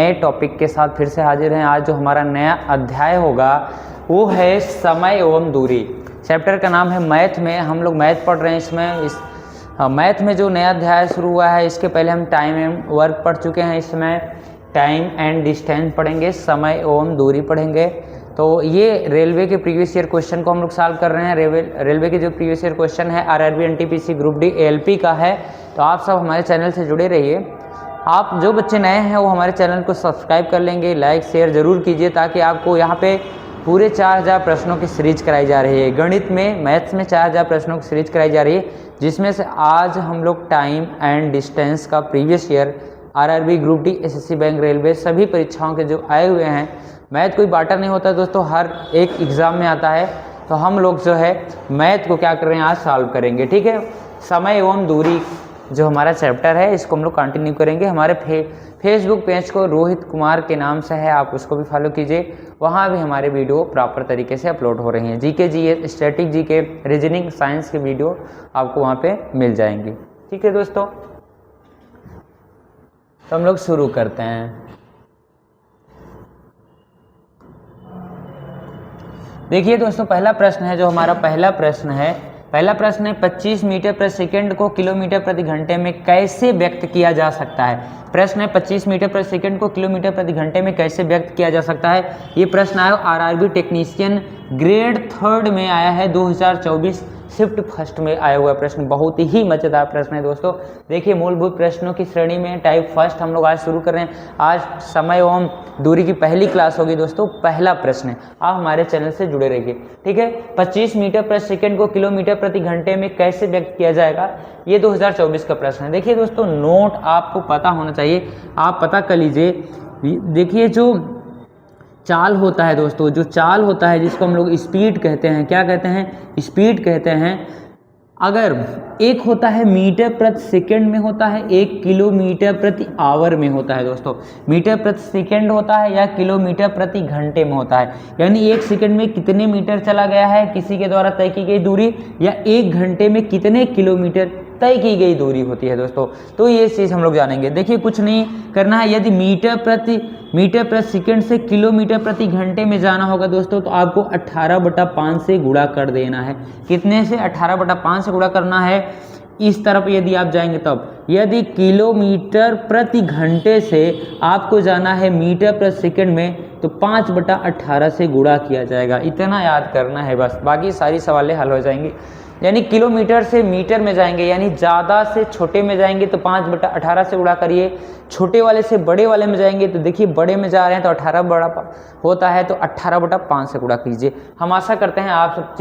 नए टॉपिक के साथ फिर से हाजिर हैं। आज जो हमारा नया अध्याय होगा वो है समय एवं दूरी। चैप्टर का नाम है मैथ में। हम लोग मैथ पढ़ रहे हैं इसमें। मैथ में जो नया अध्याय शुरू हुआ है, इसके पहले हम टाइम एंड वर्क पढ़ चुके हैं। इसमें टाइम एंड डिस्टेंस पढ़ेंगे, समय एवं दूरी पढ़ेंगे। तो ये रेलवे के प्रीवियस ईयर क्वेश्चन को हम लोग सॉल्व कर रहे हैं। रेलवे के जो प्रीवियस ईयर क्वेश्चन है RRB NTPC group D ALP का है। तो आप सब हमारे चैनल से जुड़े रहिए। आप जो बच्चे नए हैं वो हमारे चैनल को सब्सक्राइब कर लेंगे, लाइक शेयर ज़रूर कीजिए, ताकि आपको यहाँ पे पूरे 4000 प्रश्नों की सीरीज कराई जा रही है। गणित में, मैथ्स में 4000 प्रश्नों की सीरीज कराई जा रही है, जिसमें से आज हम लोग टाइम एंड डिस्टेंस का previous year RRB group D, SSC bank, railway सभी परीक्षाओं के जो आए हुए हैं। मैथ कोई बांटा नहीं होता दोस्तों, हर एक एग्ज़ाम में आता है। तो हम लोग जो है मैथ को क्या कर रहे हैं, आज सॉल्व करेंगे। ठीक है, समय एवं दूरी जो हमारा चैप्टर है इसको हम लोग कंटिन्यू करेंगे। हमारे फेसबुक पेज को रोहित कुमार के नाम से है, आप उसको भी फॉलो कीजिए। वहाँ भी हमारे वीडियो प्रॉपर तरीके से अपलोड हो रही हैं। GK, GS, static GK, reasoning, science के वीडियो आपको वहाँ पे मिल जाएंगी। ठीक है दोस्तों, तो हम लोग शुरू करते हैं। देखिए दोस्तों, पहला प्रश्न है जो हमारा पहला प्रश्न है 25 मीटर प्रति सेकंड को किलोमीटर प्रति घंटे में कैसे व्यक्त किया जा सकता है। प्रश्न है 25 मीटर प्रति सेकंड को किलोमीटर प्रति घंटे में कैसे व्यक्त किया जा सकता है। ये प्रश्न आया आरआरबी टेक्नीशियन ग्रेड 3 में आया है 2024 शिफ्ट फर्स्ट में आया हुआ प्रश्न। बहुत ही मजेदार प्रश्न है दोस्तों। देखिए, मूलभूत प्रश्नों की श्रेणी में टाइप फर्स्ट हम लोग आज शुरू कर रहे हैं। आज समय एवं दूरी की पहली क्लास होगी दोस्तों। पहला प्रश्न है, आप हमारे चैनल से जुड़े रहिए। ठीक है, 25 मीटर प्रति सेकंड को किलोमीटर प्रति घंटे में कैसे व्यक्त किया जाएगा, ये 2024 का प्रश्न है। देखिए दोस्तों, नोट आपको पता होना चाहिए, आप पता कर लीजिए। देखिए, जो चाल होता है दोस्तों, जो चाल होता है जिसको हम लोग स्पीड कहते हैं, क्या कहते हैं, स्पीड कहते हैं। अगर एक होता है मीटर प्रति सेकंड में होता है, एक किलोमीटर प्रति आवर में होता है दोस्तों। मीटर प्रति सेकंड होता है या किलोमीटर प्रति घंटे में होता है, यानी एक सेकंड में कितने मीटर चला गया है किसी के द्वारा तय की गई दूरी, या एक घंटे में कितने किलोमीटर तय की गई दूरी होती है दोस्तों। तो ये चीज़ हम लोग जानेंगे। देखिए, कुछ नहीं करना है। यदि मीटर प्रति सेकंड से किलोमीटर प्रति घंटे में जाना होगा दोस्तों, तो आपको 18/5 से गुणा कर देना है। कितने से? 18/5 से गुणा करना है। इस तरफ यदि आप जाएंगे तब, यदि किलोमीटर प्रति घंटे से आपको जाना है मीटर प्रति सेकंड में, तो 5/18 से गुणा किया जाएगा। इतना याद करना है बस, बाकी सारी सवालें हल हो जाएंगी। यानी किलोमीटर से मीटर में जाएंगे, यानी ज़्यादा से छोटे में जाएंगे तो 5/18 से गुणा करिए। छोटे वाले से बड़े वाले में जाएंगे तो देखिए, बड़े में जा रहे हैं तो 18 बड़ा होता है, तो 18/5 से गुणा कीजिए। हम आशा करते हैं आप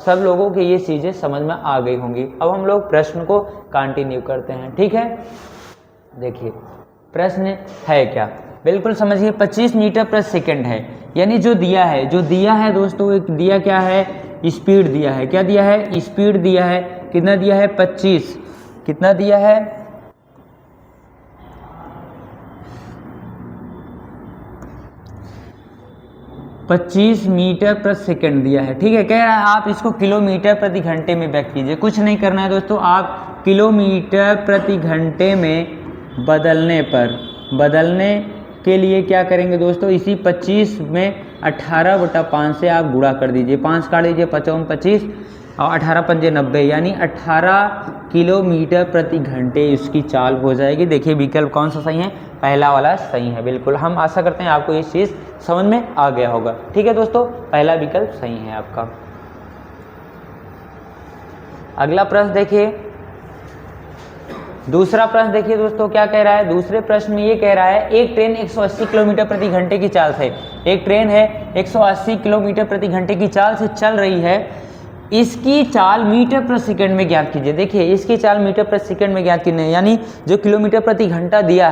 सब लोगों की ये चीज़ें समझ में आ गई होंगी। अब हम लोग प्रश्न को कंटिन्यू करते हैं। ठीक है, देखिए प्रश्न है क्या, बिल्कुल समझिए। 25 मीटर प्रति सेकंड है, यानी जो दिया है दोस्तों, एक दिया क्या है, स्पीड दिया है। क्या दिया है? स्पीड दिया है। कितना दिया है? 25। कितना दिया है? 25 मीटर प्रति सेकंड दिया है। ठीक है, कह रहा है आप इसको किलोमीटर प्रति घंटे में व्यक्त कीजिए। कुछ नहीं करना है दोस्तों, आप किलोमीटर प्रति घंटे में बदलने के लिए क्या करेंगे दोस्तों, इसी 25 में 18/5 से आप गुणा कर दीजिए। 5 काट दीजिए, 55 25 और 18 पंजे 90, यानी 18 किलोमीटर प्रति घंटे इसकी चाल हो जाएगी। देखिए विकल्प कौन सा सही है, पहला वाला सही है। बिल्कुल, हम आशा करते हैं आपको ये चीज़ समझ में आ गया होगा। ठीक है दोस्तों, पहला विकल्प सही है आपका। अगला प्रश्न देखिए, दूसरा प्रश्न देखिए दोस्तों, क्या कह रहा है। दूसरे प्रश्न में ये कह रहा है, एक ट्रेन 180 किलोमीटर प्रति घंटे की चाल से, एक ट्रेन है 180 किलोमीटर प्रति घंटे की चाल से चल रही है, इसकी चाल मीटर प्रति सेकंड में ज्ञात कीजिए। देखिए, इसकी चाल मीटर प्रति सेकंड में ज्ञात कीजिए, यानी जो किलोमीटर प्रति घंटा दिया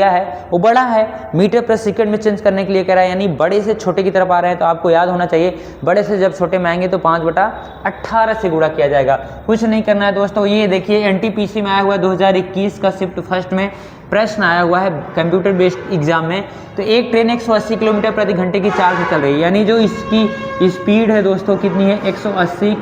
है, वो बड़ा है, मीटर प्रति सेकंड में चेंज करने के लिए कह रहा है, यानी बड़े से छोटे की तरफ आ रहे हैं। तो आपको याद होना चाहिए, बड़े से जब छोटे में आएंगे तो 5/18 से गुणा किया जाएगा। कुछ नहीं करना है दोस्तों। ये देखिए, एनटीपीसी में आया हुआ 2021 का शिफ्ट फर्स्ट में प्रश्न आया हुआ है कंप्यूटर बेस्ड एग्जाम में। तो एक ट्रेन 180 किलोमीटर प्रति घंटे की चाल से चल रही है, यानी जो इसकी स्पीड है दोस्तों कितनी है, 180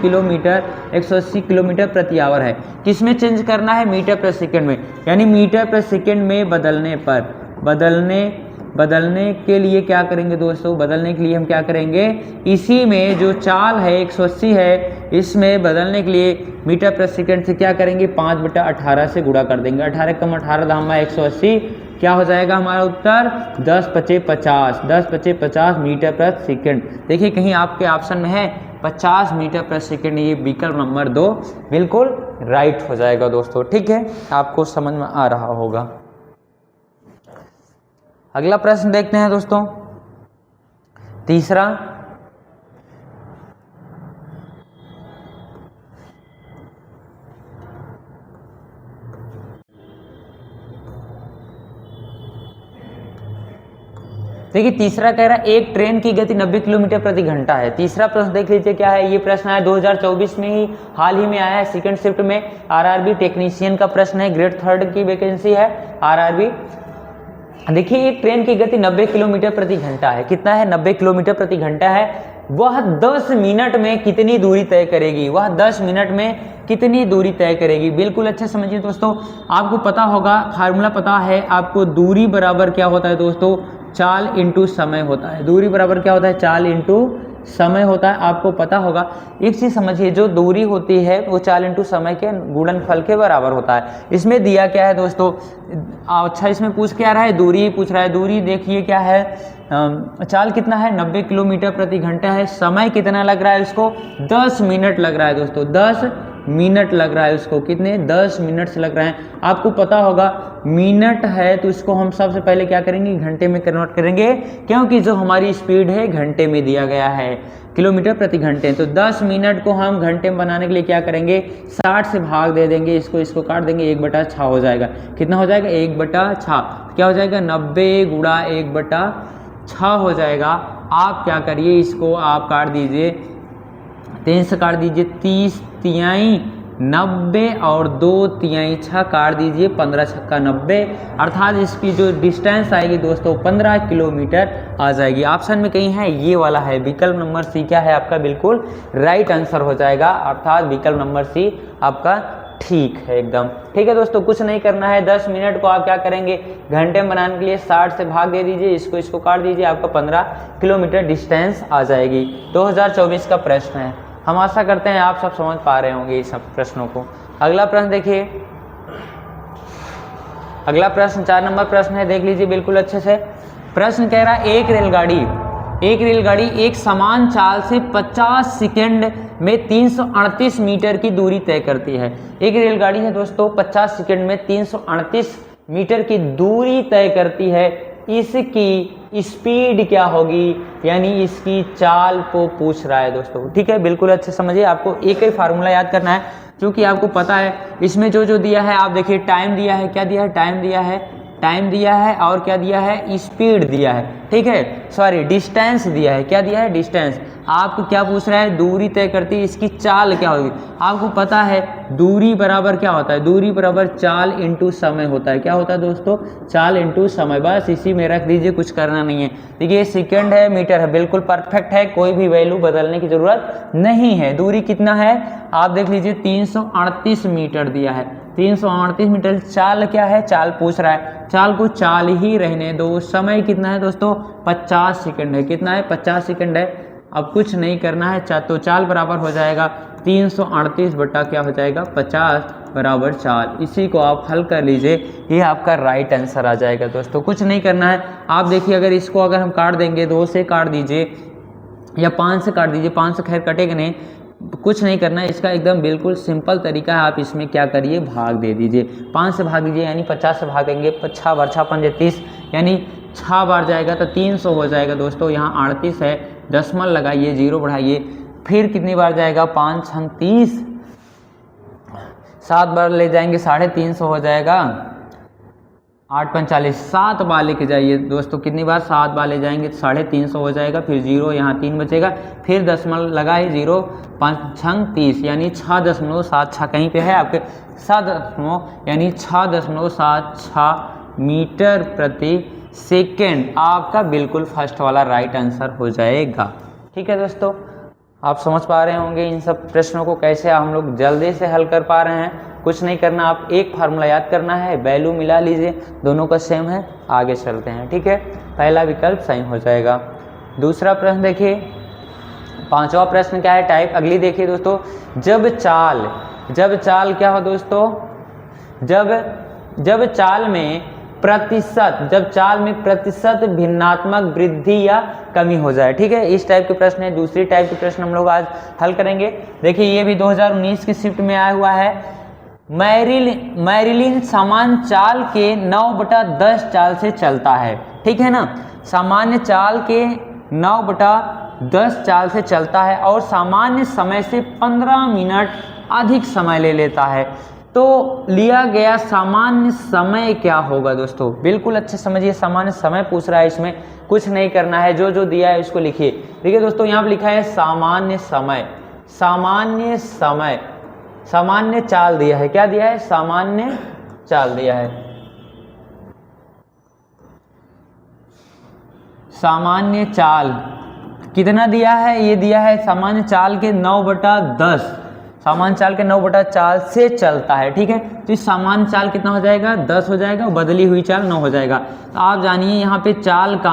किलोमीटर प्रति आवर है। किस में चेंज करना है, मीटर प्रति सेकंड में, यानी मीटर प्रति सेकंड में बदलने पर बदलने के लिए क्या करेंगे दोस्तों, बदलने के लिए हम क्या करेंगे, इसी में जो चाल है 180 है, इसमें बदलने के लिए मीटर प्रति सेकंड से क्या करेंगे, 5/18 से गुणा कर देंगे। 18 कम 18 धामा 180, क्या हो जाएगा हमारा उत्तर 10×5 = 50 मीटर प्रति सेकंड। देखिए कहीं आपके ऑप्शन में है 50 मीटर प्रति सेकंड, ये विकल्प नंबर 2 बिल्कुल राइट हो जाएगा दोस्तों। ठीक है, आपको समझ में आ रहा होगा। अगला प्रश्न देखते हैं दोस्तों, तीसरा। देखिए तीसरा कह रहा है एक ट्रेन की गति 90 किलोमीटर प्रति घंटा है। तीसरा प्रश्न देख लीजिए क्या है, ये प्रश्न आया 2024 में ही, हाल ही में आया है, सेकंड शिफ्ट में आरआरबी टेक्नीशियन का प्रश्न है, ग्रेड 3 की वैकेंसी है आरआरबी। देखिए एक ट्रेन की गति 90 किलोमीटर प्रति घंटा है। कितना है, 90 किलोमीटर प्रति घंटा है। वह 10 मिनट में कितनी दूरी तय करेगी, वह 10 मिनट में कितनी दूरी तय करेगी। बिल्कुल अच्छे समझिए दोस्तों, आपको पता होगा, फार्मूला पता है आपको, दूरी बराबर क्या होता है दोस्तों, चाल इंटू समय होता है। दूरी बराबर क्या होता है, चाल इंटू समय होता है, आपको पता होगा। एक चीज़ समझिए, जो दूरी होती है वो चाल इंटू समय के गुणनफल के बराबर होता है। इसमें दिया क्या है दोस्तों, अच्छा इसमें पूछ क्या रहा है, दूरी पूछ रहा है। दूरी देखिए क्या है, चाल कितना है 90 किलोमीटर प्रति घंटा है, समय कितना लग रहा है उसको, 10 मिनट लग रहा है दोस्तों, 10 मिनट लग रहा है उसको, कितने 10 मिनट से लग रहे हैं। आपको पता होगा मिनट है तो इसको हम सबसे पहले क्या करेंगे, घंटे में कन्वर्ट करेंगे, क्योंकि जो हमारी स्पीड है घंटे में दिया गया है, किलोमीटर प्रति घंटे। तो 10 मिनट को हम घंटे में बनाने के लिए क्या करेंगे, 60 से भाग दे देंगे, इसको काट देंगे, 1/6 हो जाएगा। कितना हो जाएगा, 1/6 क्या हो जाएगा, 90 गुणा 1/6 हो जाएगा। आप क्या करिए, इसको आप काट दीजिए, 3 से काट दीजिए, 30 तिहाई 90 और 2 तिहाई 6 काट दीजिए, 15 छक्का 90, अर्थात इसकी जो डिस्टेंस आएगी दोस्तों 15 किलोमीटर आ जाएगी। ऑप्शन में कहीं है, ये वाला है, विकल्प नंबर सी क्या है आपका, बिल्कुल राइट आंसर हो जाएगा, अर्थात विकल्प नंबर सी आपका ठीक है एकदम। ठीक है दोस्तों, कुछ नहीं करना है, 10 मिनट को आप क्या करेंगे, घंटे में बनाने के लिए 60 से भाग दे दीजिए, इसको काट दीजिए, आपका 15 किलोमीटर डिस्टेंस आ जाएगी। 2024 का प्रश्न है, हम आशा करते हैं आप सब समझ पा रहे होंगे इस सब प्रश्नों को। अगला प्रश्न देखिए, अगला प्रश्न 4 नंबर प्रश्न है, देख लीजिए बिल्कुल अच्छे से। प्रश्न कह रहा है एक रेलगाड़ी एक समान चाल से 50 सेकंड में 338 मीटर की दूरी तय करती है। एक रेलगाड़ी है दोस्तों, 50 सेकंड में 338 मीटर की दूरी तय करती है, इसकी स्पीड क्या होगी, यानी इसकी चाल को पूछ रहा है दोस्तों। ठीक है, बिल्कुल अच्छे समझिए, आपको एक ही फार्मूला याद करना है, क्योंकि आपको पता है इसमें जो दिया है, आप देखिए टाइम दिया है, क्या दिया है, टाइम दिया है और क्या दिया है, स्पीड दिया है। ठीक है, सॉरी डिस्टेंस दिया है, क्या दिया है, डिस्टेंस। आपको क्या पूछ रहा है, दूरी तय करती है, इसकी चाल क्या होगी। आपको पता है दूरी बराबर क्या होता है, दूरी बराबर चाल इंटू समय होता है। क्या होता है दोस्तों, चाल इंटू समय, बस इसी में रख दीजिए, कुछ करना नहीं है। देखिए सेकंड है, मीटर है, बिल्कुल परफेक्ट है, कोई भी वैल्यू बदलने की जरूरत नहीं है। दूरी कितना है, आप देख लीजिए 338 मीटर दिया है, 338 मीटर। चाल क्या है, चाल पूछ रहा है, चाल को चाल ही रहने दो। समय कितना है दोस्तों, 50 सेकंड है, कितना है, 50 सेकंड है। अब कुछ नहीं करना है, तो चाल बराबर हो जाएगा 338 बटा क्या हो जाएगा, 50 बराबर चाल। इसी को आप हल कर लीजिए, ये आपका राइट आंसर आ जाएगा दोस्तों। कुछ नहीं करना है, आप देखिए अगर इसको अगर हम काट देंगे, 2 से काट दीजिए या 5 से काट दीजिए, 5 से खैर कटेगा नहीं, कुछ नहीं करना है, इसका एकदम बिल्कुल सिंपल तरीका है। आप इसमें क्या करिए, भाग दे दीजिए, 5 से भाग दीजिए, यानी 50 से भाग देंगे, 6 बार 6 पंजे 30, यानी 6 बार जाएगा तो 300 हो जाएगा दोस्तों। यहाँ 38 है, दशमलव लगाइए, 0 बढ़ाइए, फिर कितनी बार जाएगा, 5 छंग 30, 7 बार ले जाएंगे 350 हो जाएगा, 8 पंच 40, 7 बार लेके जाइए दोस्तों, कितनी बार, 7 बार ले जाएंगे तो 350 हो जाएगा, फिर 0 यहाँ 3 बचेगा, फिर दशमलव लगाए, 0 5 छंग 30, यानी 6.76 कहीं पे है आपके, 7 यानी 6.76 मीटर प्रति सेकेंड आपका बिल्कुल फर्स्ट वाला राइट आंसर हो जाएगा। ठीक है दोस्तों, आप समझ पा रहे होंगे इन सब प्रश्नों को कैसे हम लोग जल्दी से हल कर पा रहे हैं। कुछ नहीं करना, आप एक फार्मूला याद करना है, वैल्यू मिला लीजिए, दोनों का सेम है, आगे चलते हैं। ठीक है, पहला विकल्प सही हो जाएगा। दूसरा प्रश्न देखिए, पांचवा प्रश्न क्या है, टाइप अगली देखिए दोस्तों, जब चाल क्या हो दोस्तों, जब चाल में प्रतिशत भिन्नात्मक वृद्धि या कमी हो जाए। ठीक है, इस टाइप के प्रश्न है। दूसरी टाइप के प्रश्न हम लोग आज हल करेंगे। देखिए ये भी 2019 की शिफ्ट में आया हुआ है। मैरिलिन समान चाल के 9/10 चाल से चलता है। ठीक है ना, सामान्य चाल के 9/10 चाल से चलता है और सामान्य समय से 15 मिनट अधिक समय ले लेता है। तो लिया गया सामान्य समय क्या होगा दोस्तों, बिल्कुल अच्छे समझिए, सामान्य समय पूछ रहा है, इसमें कुछ नहीं करना है, जो दिया है उसको लिखिए। देखिए दोस्तों यहाँ पर लिखा है सामान्य चाल दिया है, क्या दिया है, सामान्य चाल दिया है। सामान्य चाल कितना दिया है, ये दिया है सामान्य चाल के 9/10, सामान्य चाल के 9/4 से चलता है। ठीक है, तो इस सामान्य चाल कितना हो जाएगा, 10 हो जाएगा, बदली हुई चाल 9 हो जाएगा। तो आप जानिए यहाँ पे चाल का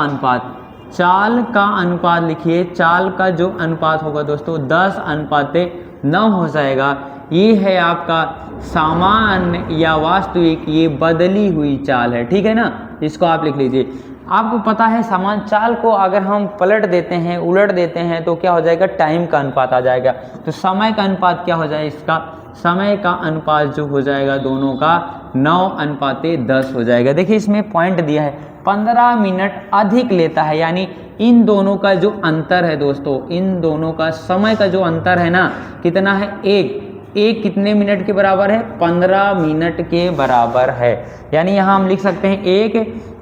अनुपात लिखिए, चाल का जो अनुपात होगा दोस्तों 10:9 हो जाएगा। ये है आपका सामान्य या वास्तविक, ये बदली हुई चाल है। ठीक है ना, इसको आप लिख लीजिए। आपको पता है सामान्य चाल को अगर हम पलट देते हैं, उलट देते हैं तो क्या हो जाएगा, टाइम का अनुपात आ जाएगा। तो समय का अनुपात क्या हो जाएगा, इसका समय का अनुपात जो हो जाएगा दोनों का 9:10 हो जाएगा। देखिए इसमें पॉइंट दिया है 15 मिनट अधिक लेता है, यानी इन दोनों का जो अंतर है दोस्तों, इन दोनों का समय का जो अंतर है ना, कितना है, एक कितने मिनट के बराबर है, 15 मिनट के बराबर है। यानी यहाँ हम लिख सकते हैं एक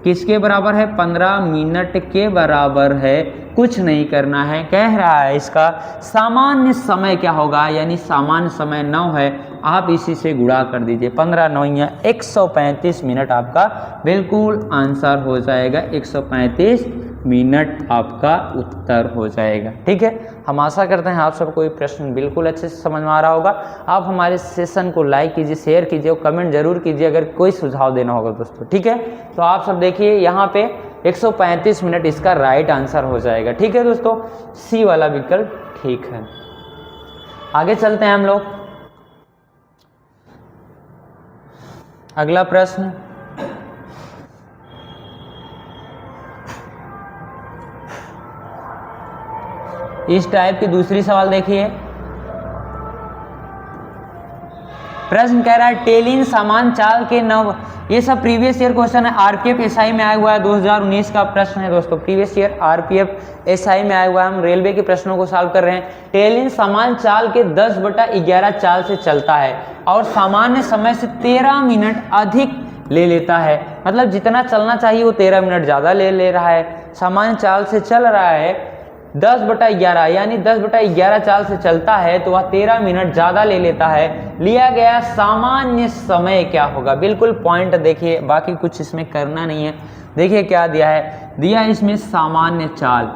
किसके बराबर है, 15 मिनट के बराबर है। कुछ नहीं करना है, कह रहा है इसका सामान्य समय क्या होगा, यानी सामान्य समय 9 है, आप इसी से गुणा कर दीजिए, 15 9 135 मिनट आपका बिल्कुल आंसर हो जाएगा, 135 मिनट आपका उत्तर हो जाएगा। ठीक है, हम आशा करते हैं आप सबको ये प्रश्न बिल्कुल अच्छे से समझ में आ रहा होगा। आप हमारे सेशन को लाइक कीजिए, शेयर कीजिए और कमेंट जरूर कीजिए अगर कोई सुझाव देना होगा दोस्तों। ठीक है, तो आप सब देखिए यहाँ पे 135 मिनट इसका राइट आंसर हो जाएगा। ठीक है दोस्तों, सी वाला विकल्प ठीक है। आगे चलते हैं हम लोग, अगला प्रश्न, इस टाइप की दूसरी सवाल देखिए। प्रश्न कह रहा है टेलिन समान चाल के 9, ये सब प्रीवियस ईयर क्वेश्चन है, आरपीएफ एसआई में आया हुआ है, 2019 का प्रश्न है दोस्तों, प्रीवियस ईयर आरपीएफ एसआई में आया हुआ है, हम रेलवे के प्रश्नों को सॉल्व कर रहे हैं। टेलिन समान चाल के 10/11 चाल से चलता है और सामान्य समय से 13 मिनट अधिक ले लेता है, मतलब जितना चलना चाहिए वो 13 मिनट ज़्यादा ले रहा है। सामान्य चाल से चल रहा है 10/11, यानी 10/11 चाल से चलता है तो वह 13 मिनट ज़्यादा ले लेता है। लिया गया सामान्य समय क्या होगा, बिल्कुल पॉइंट देखिए, बाकी कुछ इसमें करना नहीं है। देखिए क्या दिया है, दिया है इसमें सामान्य चाल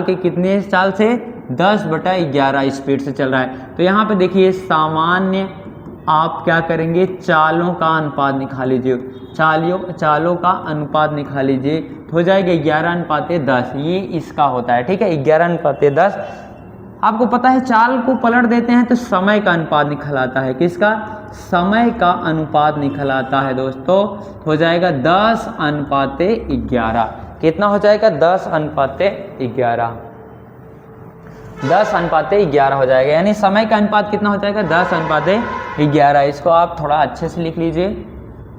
के कितने चाल से, 10/11 स्पीड से चल रहा है। तो यहाँ पे देखिए सामान्य, आप क्या करेंगे, चालों का अनुपात निकाल लीजिए, चालों का अनुपात निकाल लीजिए, हो जाएगा 11:10, ये इसका होता है। ठीक है, 11:10। आपको पता है चाल को पलट देते हैं तो समय का अनुपात निकल आता है, किसका, समय का अनुपात निकल आता है दोस्तों, हो जाएगा 10:11। कितना हो जाएगा, 10:11, 10:11 हो जाएगा, यानी समय का अनुपात कितना हो जाएगा, 10:11। इसको आप थोड़ा अच्छे से लिख लीजिए,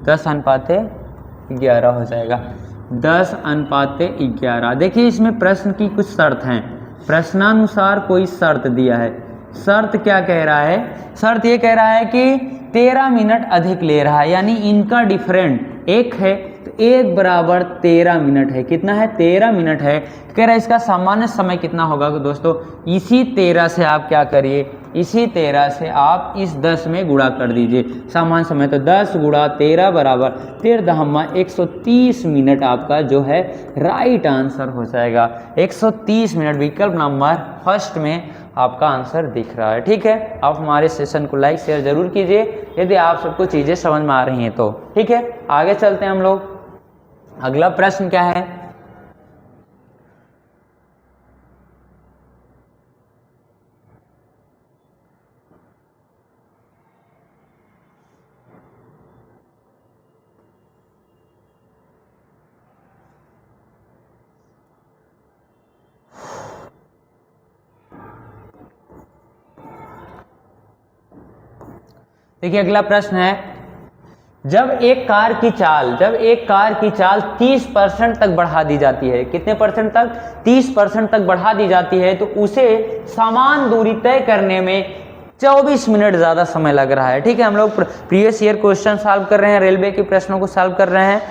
10:11 हो जाएगा, 10:11। देखिए इसमें प्रश्न की कुछ शर्त हैं, प्रश्नानुसार कोई शर्त दिया है। शर्त क्या कह रहा है, शर्त ये कह रहा है कि 13 मिनट अधिक ले रहा है, यानी इनका डिफरेंट एक है तो एक बराबर 13 मिनट है, कितना है, 13 मिनट है। कह रहा है इसका सामान्य समय कितना होगा दोस्तों, इसी 13 से आप क्या करिए, इसी 13 से आप इस 10 में गुणा कर दीजिए सामान्य समय, तो 10 × 13 बराबर 13 130 मिनट आपका जो है राइट आंसर हो जाएगा, 130 मिनट विकल्प नंबर फर्स्ट में आपका आंसर दिख रहा है। ठीक है, आप हमारे सेशन को लाइक शेयर जरूर कीजिए यदि आप सबको चीज़ें समझ में आ रही हैं तो। ठीक है, आगे चलते हैं हम लोग। अगला प्रश्न क्या है? देखिए अगला प्रश्न है, जब एक कार की चाल 30% तक बढ़ा दी जाती है, कितने परसेंट तक? 30% तक बढ़ा दी जाती है, तो उसे समान दूरी तय करने में 24 मिनट ज़्यादा समय लग रहा है। ठीक है, हम लोग प्रीवियस ईयर क्वेश्चन सॉल्व कर रहे हैं, रेलवे के प्रश्नों को सॉल्व कर रहे हैं,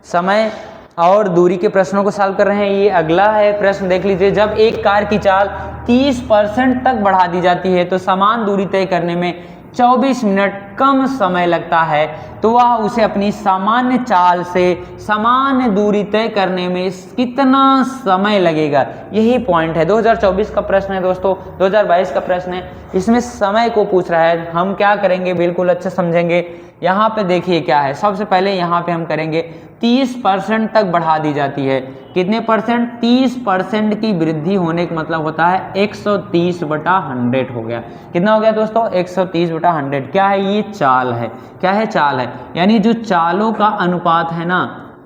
समय और दूरी के प्रश्नों को सॉल्व कर रहे हैं। ये अगला है प्रश्न, देख लीजिए। जब एक कार की चाल 30% तक बढ़ा दी जाती है तो समान दूरी तय करने में 24 मिनट कम समय लगता है, तो वह उसे अपनी सामान्य चाल से सामान्य दूरी तय करने में कितना समय लगेगा? यही पॉइंट है। 2024 का प्रश्न है दोस्तों, 2022 का प्रश्न है, इसमें समय को पूछ रहा है। हम क्या करेंगे, बिल्कुल अच्छा समझेंगे। यहाँ पे देखिए क्या है, सबसे पहले यहाँ पे हम करेंगे 30% तक बढ़ा दी जाती है। कितने परसेंट? 30% की वृद्धि होने का मतलब होता है 130/100 हो गया। कितना हो गया दोस्तों? 130/100। क्या है? ये चाल है। क्या है? चाल है। यानी जो चालों का अनुपात है ना,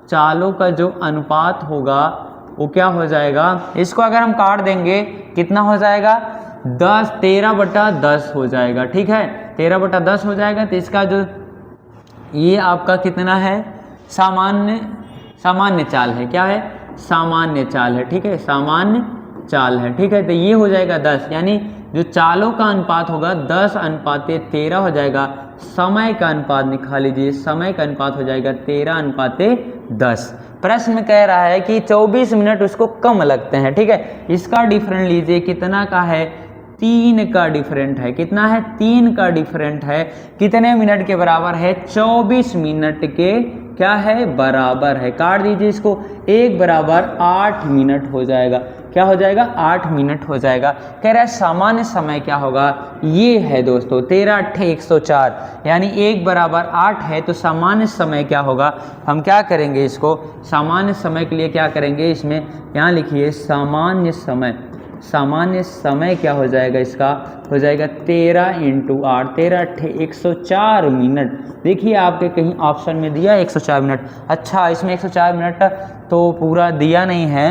चालों का जो अनुपात होगा वो क्या हो जाएगा? इसको अगर हम काट देंगे कितना हो जाएगा? 13/10 हो जाएगा। ठीक है, 13/10 हो जाएगा। तो इसका जो ये आपका कितना है? सामान्य चाल है। क्या है? सामान्य चाल है। ठीक है, सामान्य चाल है। ठीक है, तो ये हो जाएगा 10, यानी जो चालों का अनुपात होगा 10:13 हो जाएगा। समय का अनुपात निकाल लीजिए, समय का अनुपात हो जाएगा 13:10। प्रश्न में कह रहा है कि 24 मिनट उसको कम लगते हैं। ठीक है, इसका डिफरेंट लीजिए, कितना का है? 3 का डिफरेंट है। कितना है? 3 का डिफरेंट है। कितने मिनट के बराबर है? 24 मिनट के क्या है? बराबर है। काट दीजिए इसको, 1 बराबर 8 मिनट हो जाएगा। क्या हो जाएगा? 8 मिनट हो जाएगा। कह रहा है सामान्य समय क्या होगा? ये है दोस्तों 13/8 104, यानी 1 बराबर 8 है, तो सामान्य समय क्या होगा? हम क्या करेंगे इसको, सामान्य समय के लिए क्या करेंगे, इसमें यहाँ लिखिए सामान्य समय। सामान्य समय क्या हो जाएगा? इसका हो जाएगा 13 × 8, 13×8 104 मिनट। देखिए आपके कहीं ऑप्शन में दिया 104 मिनट। अच्छा, इसमें 104 मिनट तो पूरा दिया नहीं है,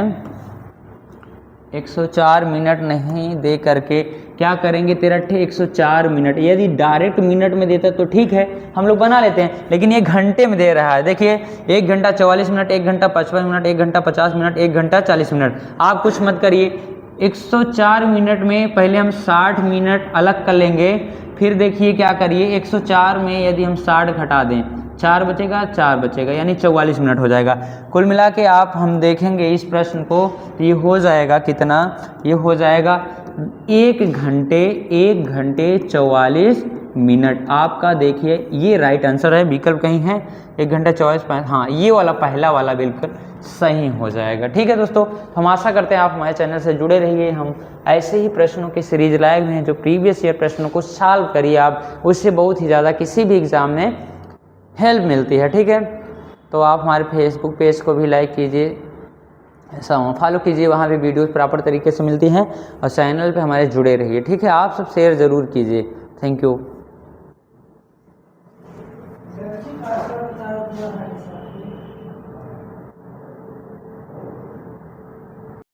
104 मिनट नहीं दे करके क्या करेंगे? 13×8 104 मिनट। यदि डायरेक्ट मिनट में देता तो ठीक है, हम लोग बना लेते हैं, लेकिन ये घंटे में दे रहा है। देखिए 1 घंटा 44 मिनट, 1 घंटा 55 मिनट, 1 घंटा 50 मिनट, 1 घंटा 40 मिनट। आप कुछ मत करिए, 104 मिनट में पहले हम 60 मिनट अलग कर लेंगे, फिर देखिए क्या करिए, 104 में यदि हम 60 घटा दें, 4 बचेगा, 4 बचेगा, यानी 44 मिनट हो जाएगा। कुल मिला के आप हम देखेंगे इस प्रश्न को, तो ये हो जाएगा कितना? ये हो जाएगा 1 घंटे 44 मिनट। आपका देखिए ये राइट आंसर है, विकल्प कहीं है 1 घंटा 24, हाँ ये वाला पहला वाला बिल्कुल सही हो जाएगा। ठीक है दोस्तों, हम आशा करते हैं आप हमारे चैनल से जुड़े रहिए। हम ऐसे ही प्रश्नों की सीरीज लाए हुए हैं, जो प्रीवियस ईयर प्रश्नों को सॉल्व करिए आप, उससे बहुत ही ज़्यादा किसी भी एग्ज़ाम में हेल्प मिलती है। ठीक है, तो आप हमारे फेसबुक पेज को भी लाइक कीजिए, ऐसा फॉलो कीजिए, वहाँ भी वीडियोस प्रॉपर तरीके से मिलती हैं, और चैनल पे हमारे जुड़े रहिए। ठीक है, आप सब शेयर ज़रूर कीजिए। Thank you.